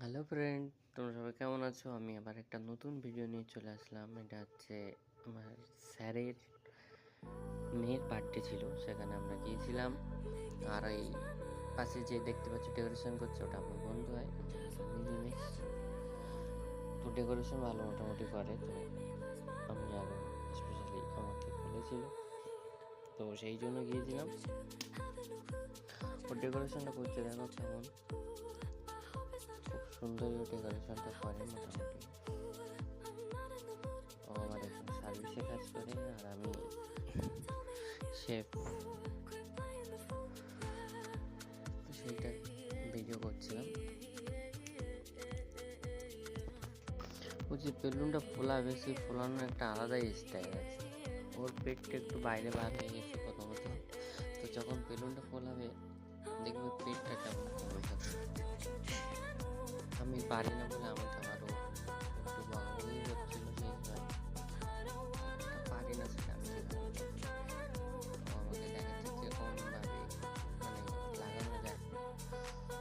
Hello friend, তোমরা সবাই কেমন আছো? আমি আবার একটা নতুন ভিডিও নিয়ে চলে আসলাম। এটা হচ্ছে আমার স্যারের মেয়ের বার্থডে ছিল, সেখানে আমরা গিয়েছিলাম। আর এই পাশে যে দেখতে পাচ্ছ ডেকোরেশন করছে, ওটা আমার বন্ধু হয়, নিমেষ। তো ডেকোরেশন ভালো মোটামুটি করে। তো আমি আরও স্পেশালি আমাকে বলেছিল, তো সেই জন্য গিয়েছিলাম। ও ডেকোরেশনটা করছে, দেখো কেমন খুব সুন্দর ডেকোরেশনটা করে মোটামুটি। ও আমার এখন সার্ভিসে কাজ করে, আর আমি শেফ। তো সেইটা ভিডিও করছিলাম। ও যে বেলুনটা ফোলাবে, সেই ফোলানোর একটা আলাদাই স্টাইল আছে। ওর পেটটা একটু বাইরে বার হয়ে গেছে প্রথমত। তো যখন বেলুনটা ফোলাবে দেখবে পেটটা কেমন কমে যাবে। আমি পারি না বলে আমাকে আরও একটু বকাবকি করছিল, সেই সময় পারি না সেটা আমি কীভাবে। ও আমাকে দেখাচ্ছে কীরকমভাবে মানে লাগানো যায়।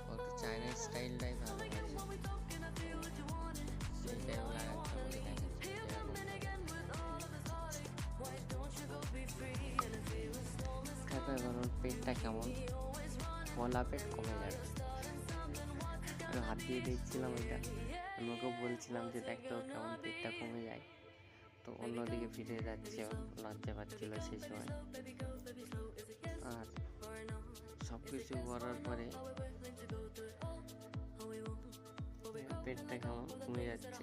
ও একটু চাইনা স্টাইলটাই ভালোবাসে, সেইটাই ও লাগাচ্ছে, আমাকে দেখাচ্ছে কারণ ওর পেটটা কেমন ফলা, পেট কমে যাবে। আমি হাত দিয়ে দেখছিলাম ওইটা, আমি ওকে বলছিলাম যে দেখ তো কেমন পেটটা কমে যায়। তো অন্যদিকে ফিরে যাচ্ছে, লজ্জা পাচ্ছিল সেই সময়। আর সব কিছু করার পরে পেটটা কেমন কমে যাচ্ছে।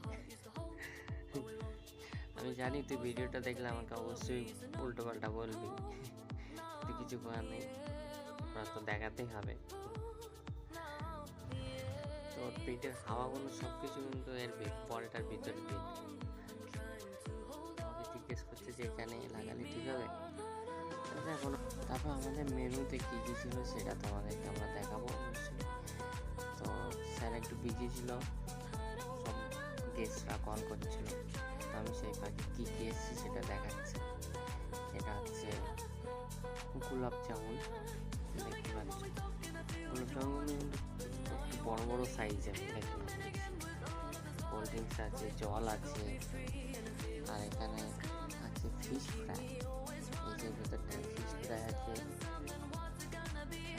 আমি জানি তুই ভিডিওটা দেখলে আমাকে অবশ্যই উল্টো পাল্টা বলবি, তুই কিছু করার নেই, ওরা তো দেখাতেই হবে। তো ওর পেটের হাওয়াগুলো সব কিছু কিন্তু এর পরেটার ভিতরে আমাকে জিজ্ঞেস করছে যে এখানে লাগালে ঠিক হবে। এখন তারপর আমাদের মেনুতে কী কী ছিল সেটা তোমাদেরকে আমরা দেখাবো অবশ্যই। তো স্যার একটু বিজি ছিল, সব গেস্টরা কল করছিল, তো আমি সেই ফাঁকে কী কী এসেছি সেটা দেখাচ্ছি। এটা হচ্ছে গোলাপ জামুন, দেখতে পাচ্ছ। গোলাপ জামুন কিন্তু একটু বড় বড় সাইজের দেখলাম। কোল্ড ড্রিঙ্কস আছে, জল আছে, আর এখানে আছে ফিশ ফ্রাই। এই যে ভেতরটা ফিশ ফ্রাই আছে,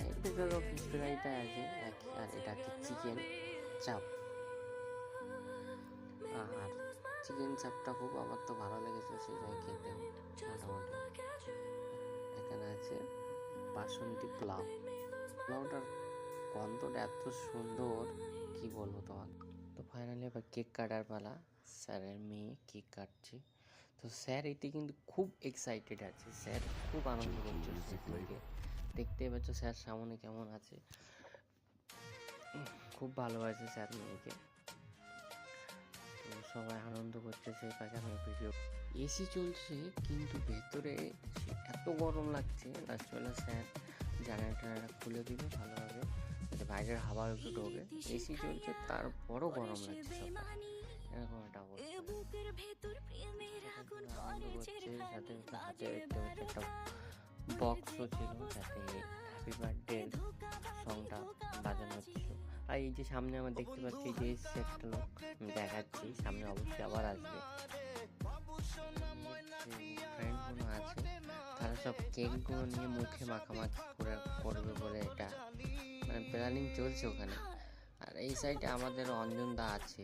এর ভেতরেও ফিশ ফ্রাইটা আছে। আর এটা হচ্ছে চিকেন চাপ। আর চিকেন চাপটা খুব আমার তো ভালো লেগেছে, সেই জন্য খেতে মোটামুটি। এখানে আছে বাসন্তী পোলাও। পোলাওটার গন্ধটা এত সুন্দর, কি বলবো তোমাকে। তো ফাইনালি এবার কেক কাটার পালা। স্যারের মেয়ে কেক কাটছে। তো স্যার এটি কিন্তু খুব এক্সাইটেড আছে, স্যার খুব আনন্দ করছে। দেখতেই পাচ্ছ স্যার সামনে কেমন আছে, খুব ভালোবাসে স্যার মেয়েকে। তো সবাই আনন্দ করছে, সেই ফাঁকে আমি ভিডিও। এসি চলছে কিন্তু ভেতরে এত গরম লাগছে, লাস্টবেলা স্যার জানালাটা খুলে দিবে ভালোভাবে, যাতে বাইরের হাওয়া একটু ঢোকে। এসি চলছে তারপরও গরম লাগছে, সবাই এরকম একটা অবস্থা। আনন্দ করছে, সাথে হাতে দেখতে পাচ্ছে একটা বক্সও ছিল, যাতে হ্যাপি বার্থডে সংটা বাজানো হচ্ছিল। আর এই যে সামনে আমরা দেখতে পাচ্ছি যে এসছে একটা লোক, আমি দেখাচ্ছি, সামনে অবশ্যই আবার আসবে। ফ্রেন্ডগুলো আছে, তারা সব কেকগুলো নিয়ে মুখে মাখামাখি করবে বলে এটা মানে প্ল্যানিং চলছে ওখানে। আর এই সাইডে আমাদের অঞ্জনদা আছে,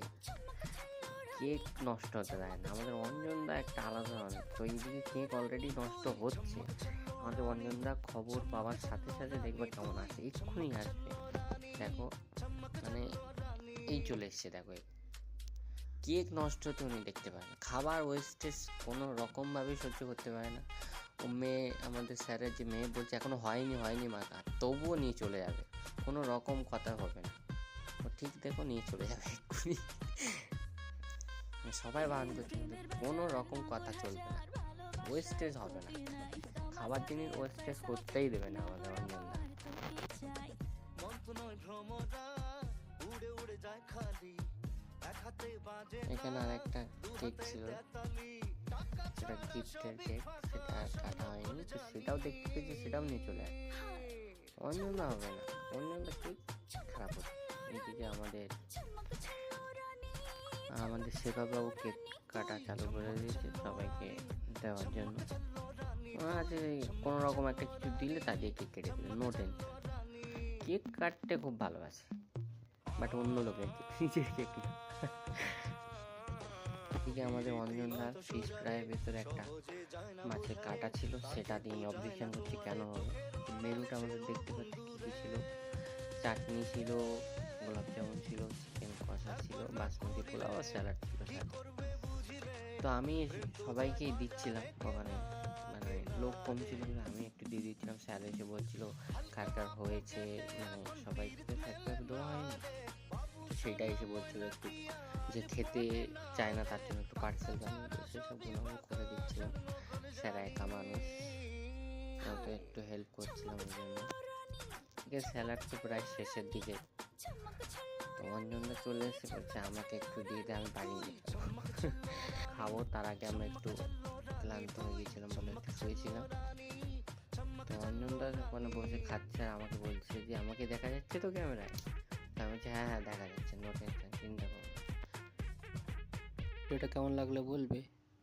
কেক নষ্ট হতে দেয় না। আমাদের অঞ্জনদা একটা আলাদা অনেক। তো এইদিকে কেক অলরেডি নষ্ট হচ্ছে, আমাদের অঞ্জনদা খবর পাওয়ার সাথে সাথে দেখবে কেমন আছে, এক্ষুনি আসবে। দেখো মানে এই চলে এসছে, দেখো কেক নষ্ট তো উনি দেখতে পারে না, খাবার ওয়েস্টেজ কোনো রকমভাবেই সহ্য করতে পারে না। ও মেয়ে, আমাদের স্যারের যে মেয়ে বলছে এখনো হয়নি মাখা, তবুও নিয়ে চলে যাবে, কোনো রকম কথা হবে না। ও ঠিক দেখো নিয়ে চলে যাবে এক্ষুনি। সবাই বারণ করছে কিন্তু কোনো রকম কথা চলবে না, ওয়েস্টেজ হবে না, খাবার জিনিস ওয়েস্টেজ করতেই দেবে না আমাদের অঞ্জনদা। এখানে আর একটা কেক ছিল, সেটা গিফটের কেক, সেটা কাটা হয়নি, তো সেটাও দেখতে পেয়েছি, সেটাও নিয়ে চলে আসে। অঞ্জনদা হবে না, অঞ্জনদা কেক খারাপ হচ্ছে। এইদিকে আমাদের আমাদের সেবাবাবু কেক কাটা চালু করে দিয়েছে সবাইকে দেওয়ার জন্য। আছে কোনো রকম একটা কিছু দিলে তা দিয়ে কেক কেটে দিলে, নো টেনশন। কেক কাটতে খুব ভালোবাসে, বাট অন্য লোকের কেক, নিজের কেক না। এদিকে আমাদের অঞ্জনদার ফিশ ফ্রাইয়ের ভেতরে একটা মাছের কাটা ছিল, সেটা দিয়ে অবজেকশন করছি কেন হবে। মেনুটা আমাদের দেখতে পাচ্ছি কী কী ছিল, চাটনি ছিল, গোলাপ জামুন ছিল, চিকেন কষা ছিল, বাসমতি পোলাও আর স্যালাড ছিল সাথে। তো আমি সবাইকেই দিচ্ছিলাম ওখানে, মানে লোক কম ছিল বলে আমি একটু দিয়ে দিচ্ছিলাম। স্যার এসে বলছিল কার কার হয়েছে, মানে সবাইকে তো একবার দেওয়া হয়নি, তো সেইটাই এসে বলছিল একটু যে খেতে চায় না তার জন্য একটু পার্সেল বানিয়ে দিই, সেসবগুলো আমি করে দিচ্ছিলাম। স্যার একা মানুষ, ওকে একটু হেল্প করছিলাম ওই জন্য। ঠিক আছে, স্যালাড তো প্রায় শেষের দিকে, তো অঞ্জনদা চলে এসে বলছে আমাকে একটু দিয়ে দে, আমি বাড়ি নিয়ে যাবো খাবো। তার আগে আমরা একটু ক্লান্ত হয়ে গেছিলাম বলে একটু শুয়েছিলাম। তো অঞ্জনদা ওখানে বসে খাচ্ছে আর আমাকে বলছে যে আমাকে দেখা যাচ্ছে তো ক্যামেরায়? আমি বলছি হ্যাঁ হ্যাঁ দেখা যাচ্ছে, নো টেনশন, চিন্তা করো। এটা কেমন লাগলো বলবে।